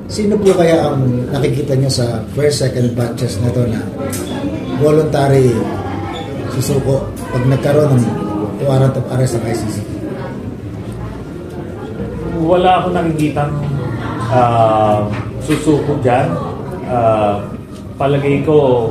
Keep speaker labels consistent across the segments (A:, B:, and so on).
A: Sino po kaya ang nakikita nyo sa first, second batches na to na voluntary susuko pag nagkaroon ng warrant of arrest ng ICC?
B: Wala akong nakikitang susuko dyan. Palagay ko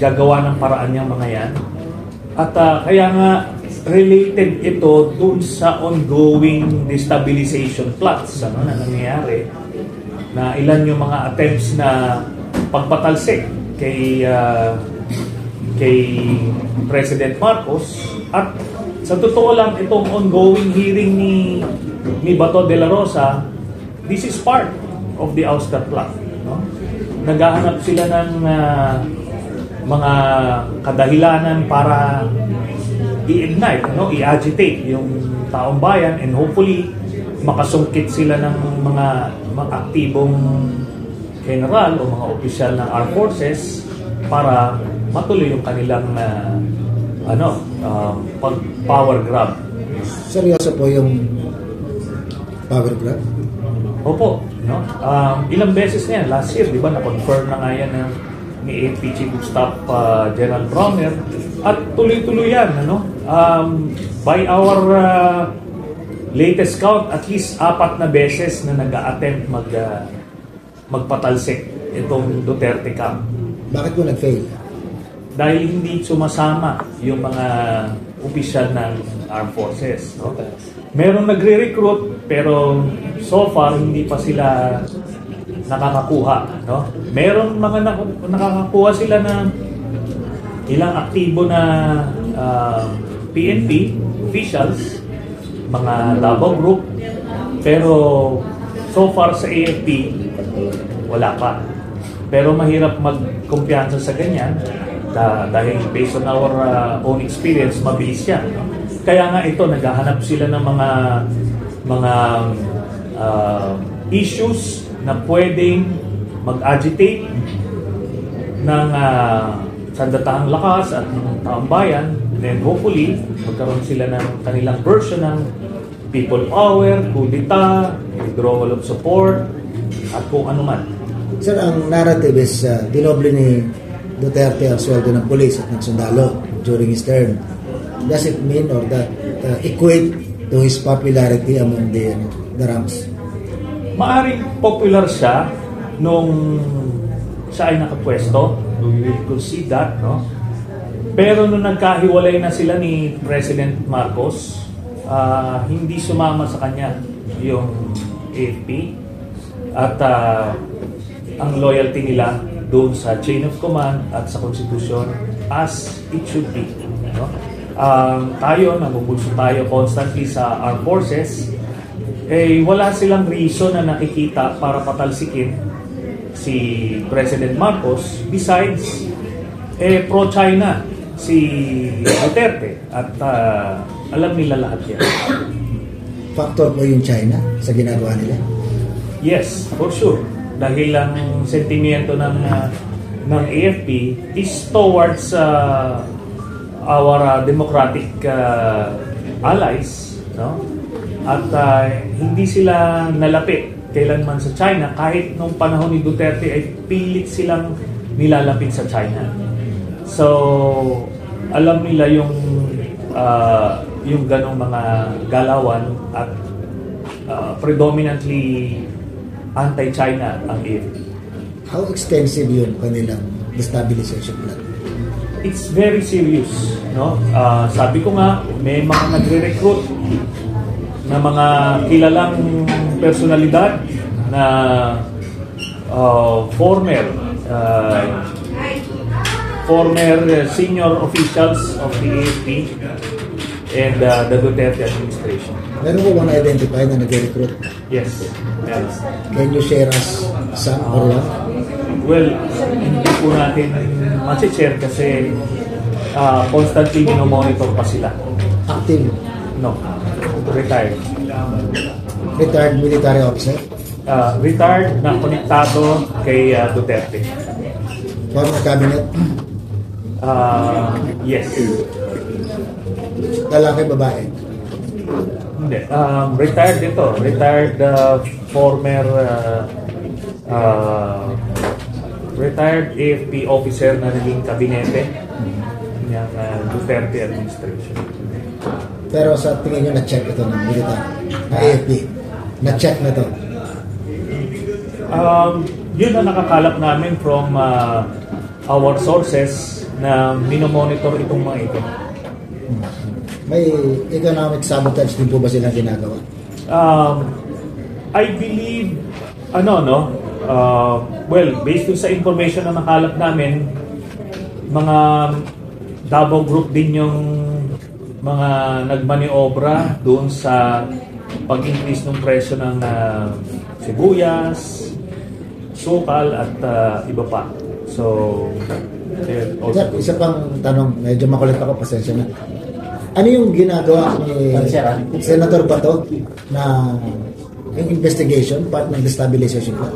B: gagawa ng paraan yung mga yan. At kaya nga related ito dun sa ongoing destabilization plots na nangyayari, na ilan yung mga attempts na pagpatalsik kay President Marcos. At sa totoo lang, itong ongoing hearing ni Bato de la Rosa, this is part of the ouster plot, no? Naghahanap sila ng mga kadahilanan para i-ignite, i-agitate yung taong bayan, and hopefully makasungkit sila ng mga aktibong general o mga opisyal ng armed forces para matuloy yung kanilang power grab.
A: Seryoso po yung power grab?
B: Opo, no? Ilang beses na yan. Last year, di ba, na-confirm na nga yan ni AFP Chief of Staff General Browner, at tuloy-tuloy yan, by our latest count, at least 4 na beses na nag-a-attempt magpatalsik itong Duterte camp.
A: Bakit po nag-fail?
B: Dahil hindi sumasama yung mga opisyal ng armed forces, no? Merong nagre-recruit, pero so far hindi pa sila nakakakuha, no? Meron mga nakakakuha sila ng ilang aktibo na PNP officials, mga Davao Group, pero so far sa AFP wala pa. Pero mahirap magkumpiyansa sa ganyan dahil based on our own experience, mabilis yan, no? Kaya nga ito, naghahanap sila ng mga issues na pwedeng mag-agitate ng sandatahang lakas at ng taong bayan. Then hopefully, magkaroon sila ng kanilang version ng people power, coup d'etat, withdrawal of support, at kung ano man.
A: Sir, ang narrative is dinoble ni Duterte ang sweldo ng pulis at ng sundalo during his term. Does it mean or that equate to his popularity among the ranks?
B: Maaring popular siya nung siya ay nakapwesto. We will concede that, no? Pero nung nagkahiwalay na sila ni President Marcos, hindi sumama sa kanya yung AFP, at ang loyalty nila doon sa chain of command at sa konstitusyon as it should be, no? Tayo, nabubulso tayo constantly sa armed forces, wala silang reason na nakikita para patalsikin si President Marcos. Besides, pro-China si Duterte, at alam nila lahat yan.
A: Factor po yung China sa ginagawa nila? Yes,
B: for sure. Dahil ang sentimiento ng AFP is towards our democratic allies, no? At hindi sila nalapit kailanman sa China, kahit nung panahon ni Duterte ay pilit silang nilalapit sa China. So alam nila yung ganong mga galawan, at predominantly anti-China ang AFP.
A: How extensive yun kanilang destabilization plan?
B: It's very serious, no? Sabi ko nga, may mga nagre-recruit na mga kilalang personalidad na former senior officials of the AFP and the Duterte administration.
A: Meron mo bang na-identify na nag-recruit?
B: Yes.
A: Can you share us some or one?
B: Well, hindi po natin ma-share kasi constantly minomonitor pa sila.
A: Active?
B: No. Retired.
A: Retired military officer?
B: Retired na konektado kay Duterte.
A: Former cabinet?
B: Yes.
A: Lalaki, babae?
B: Hindi. Retired ito. Retired former retired AFP officer na naging kabinete ng Duterte administration.
A: Pero sa tingin nyo, na-check ito ng militar, na AFP? Na-check na ito?
B: Yun ang nakakalap namin from our sources na minomonitor itong mga ito.
A: May economic sabotage din po ba silang ginagawa?
B: I believe, well, based sa information na nakalap namin, mga Davao Group din yung mga nagmaniobra doon sa pag-increase ng presyo ng sibuyas, sukal at iba pa. So,
A: isa pang tanong, medyo makulit ako, pasensya na. Ano yung ginagawa ni Senator Bato na yung investigation, part ng destabilization plan?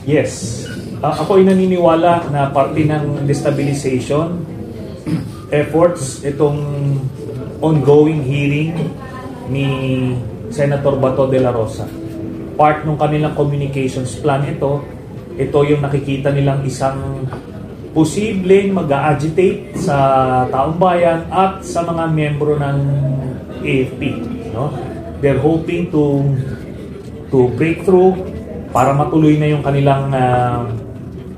B: Yes. Ako ay naniniwala na parte ng destabilization efforts itong ongoing hearing ni Senator Bato de la Rosa. Part ng kanilang communications plan ito yung nakikita nilang isang posibleng mag-agitate sa taong bayan at sa mga miyembro ng AFP. No? They're hoping to break through para matuloy na yung kanilang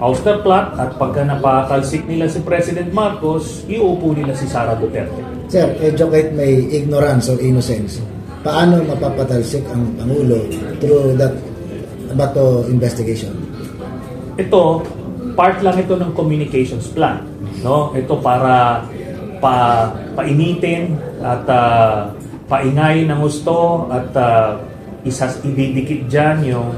B: ouster plot at pagka napakalsik nila si President Marcos, iuupo nila si Sara Duterte.
A: Sir, educate may ignorance or innocence. Paano mapapatalsik ang Pangulo through that Bato investigation?
B: Ito, part lang ito ng communications plan. No? Ito para painitin at paingay ng gusto at ididikit dyan yung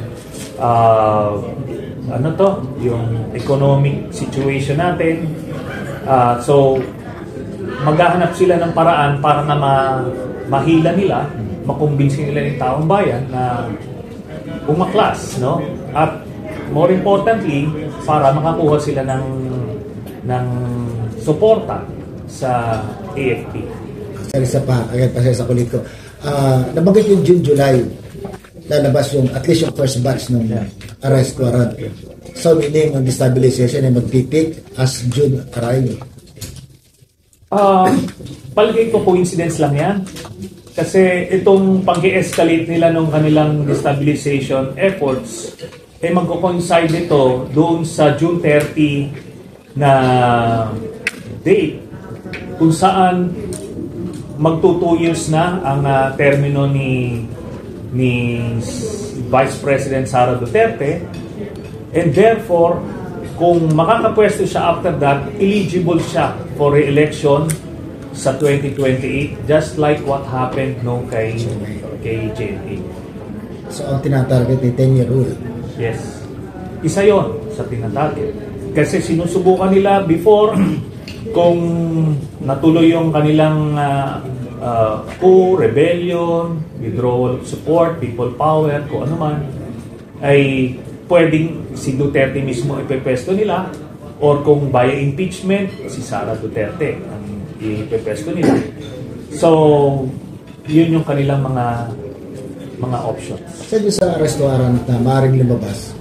B: yung economic situation natin. So, maghahanap sila ng paraan para na mahila nila, makumbinsi nila yung taong bayan na umaklas, no? At more importantly, para makakuha sila ng suporta sa AFP.
A: Sir, isa pa, agad pa sa kulit ko. Nabanggit yung June, July, lalabas yung, at least yung first batch ng arrest warrant. So, meaning, ang destabilization ay magpipik as June arrive.
B: Palagay ko coincidence lang yan. Kasi itong pag-escalate nila ng kanilang destabilization efforts, magko-coincide nito doon sa June 30 na date kung saan magto 2 years na ang termino ni Vice President Sara Duterte, and therefore kung makakapwesto siya after that, eligible siya for re-election sa 2028, just like what happened no kay JNT.
A: So ang tinatarget ay 10-year rule.
B: Yes. Isa yon sa tinatarget. Kasi sinusubukan nila before kung natuloy yung kanilang coup, rebellion, withdrawal of support, people power, kung ano man, ay pwedeng si Duterte mismo ipepesto nila, or kung via impeachment, si Sara Duterte ang ipepesto nila. So, yun yung kanilang mga options.
A: Sa arrest warrant na maaaring lumabas,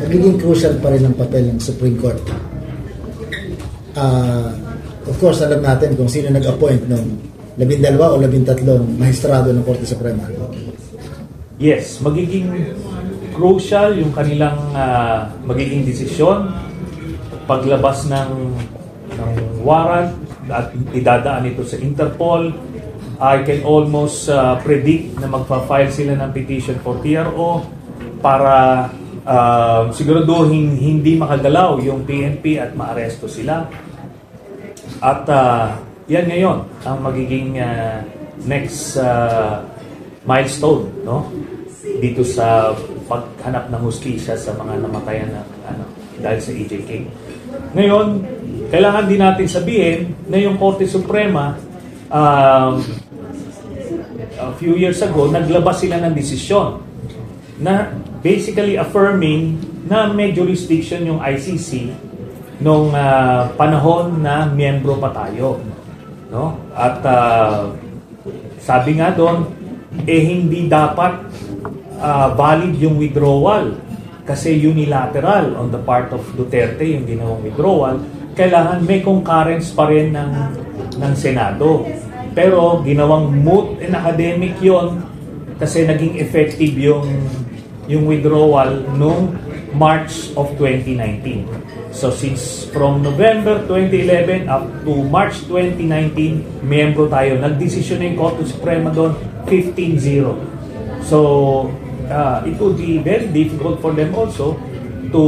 A: nagiging crucial pa rin ang papel ng Supreme Court. Of course, alam natin kung sino nag-appoint ng 12 o 13 maestrado ng Korte Suprema.
B: Yes, magiging crucial yung kanilang magiging desisyon paglabas ng warrant at idadaan ito sa Interpol. I can almost predict na magpa-file sila ng petition for TRO para siguraduhin hindi makagalaw yung PNP at maaresto sila. At yan ngayon ang magiging next milestone, no? Dito sa paghanap ng hustisya sa mga namatayan na dahil sa EJK. Ngayon, kailangan din natin sabihin na yung Korte Suprema a few years ago, naglabas sila ng desisyon na basically affirming na may jurisdiction yung ICC nung panahon na miyembro pa tayo. No? At sabi nga doon, hindi dapat valid yung withdrawal kasi unilateral on the part of Duterte yung ginawang withdrawal, kailangan may concurrence pa rin ng Senado. Pero ginawang moot and academic yon kasi naging effective yung withdrawal noong March of 2019. So since from November 2011 up to March 2019, miyembro tayo. Nagdesisyon na yung Korte Suprema doon, 15-0. So it would be very difficult for them also to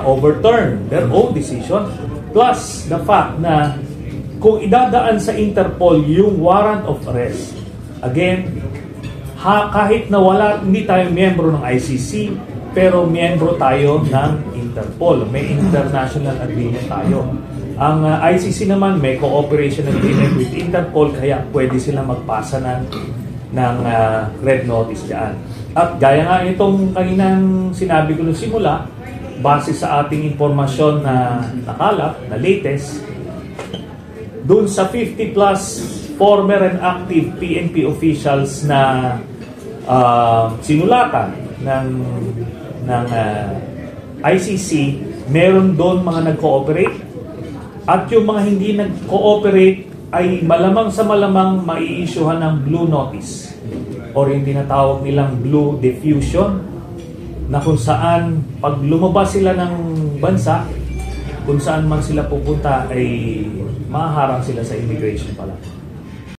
B: overturn their own decision. Plus the fact na kung idadaan sa Interpol yung warrant of arrest, again, kahit na hindi tayo miyembro ng ICC, pero miyembro tayo ng Interpol. May international agreement tayo. Ang ICC naman may cooperation agreement with Interpol, kaya pwede sila magpasa ng red notice dyan. At gaya nga itong kaninang sinabi ko nung simula, base sa ating impormasyon na nakalap, na latest, dun sa 50 plus former and active PNP officials na sinulatan ng ICC, meron doon mga nag-cooperate, at yung mga hindi nag-cooperate ay malamang sa malamang mai-issuehan ng blue notice or yung tinatawag nilang blue diffusion, na kung saan pag lumabas sila ng bansa, kung saan man sila pupunta ay mahaharang sila sa immigration pala.